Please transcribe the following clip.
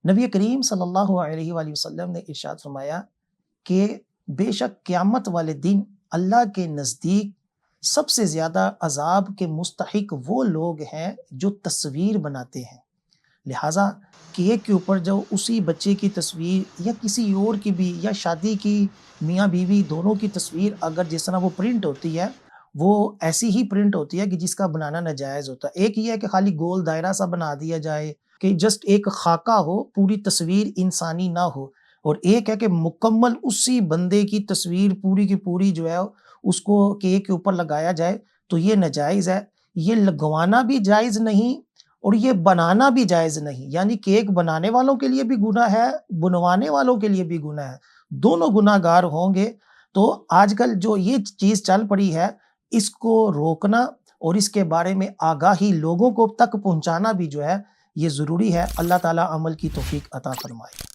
نبی کریم صلی اللہ علیہ وآلہ وسلم نے ارشاد فرمایا کہ بے شک قیامت والے دن اللہ کے نزدیک سب سے زیادہ عذاب کے مستحق وہ لوگ ہیں جو تصویر بناتے ہیں۔ لہٰذا کیک کے اوپر جو اسی بچے کی تصویر یا کسی اور کی بھی، یا شادی کی میاں بیوی دونوں کی تصویر اگر جس طرح وہ پرنٹ ہوتی ہے، وہ ایسی ہی پرنٹ ہوتی ہے کہ جس کا بنانا ناجائز ہوتا ہے۔ ایک یہ ہے کہ خالی گول دائرہ سا بنا دیا جائے کہ جسٹ ایک خاکہ ہو، پوری تصویر انسانی نہ ہو، اور ایک ہے کہ مکمل اسی بندے کی تصویر پوری کی پوری جو ہے اس کو کیک کے اوپر لگایا جائے، تو یہ ناجائز ہے۔ یہ لگوانا بھی جائز نہیں اور یہ بنانا بھی جائز نہیں، یعنی کیک بنانے والوں کے لیے بھی گناہ ہے، بنوانے والوں کے لیے بھی گناہ ہے، دونوں گناہ گار ہوں گے۔ تو آج کل جو یہ چیز چل پڑی ہے، اس کو روکنا اور اس کے بارے میں آگاہی لوگوں کو تک پہنچانا بھی جو ہے یہ ضروری ہے۔ اللہ تعالیٰ عمل کی توفیق عطا فرمائے۔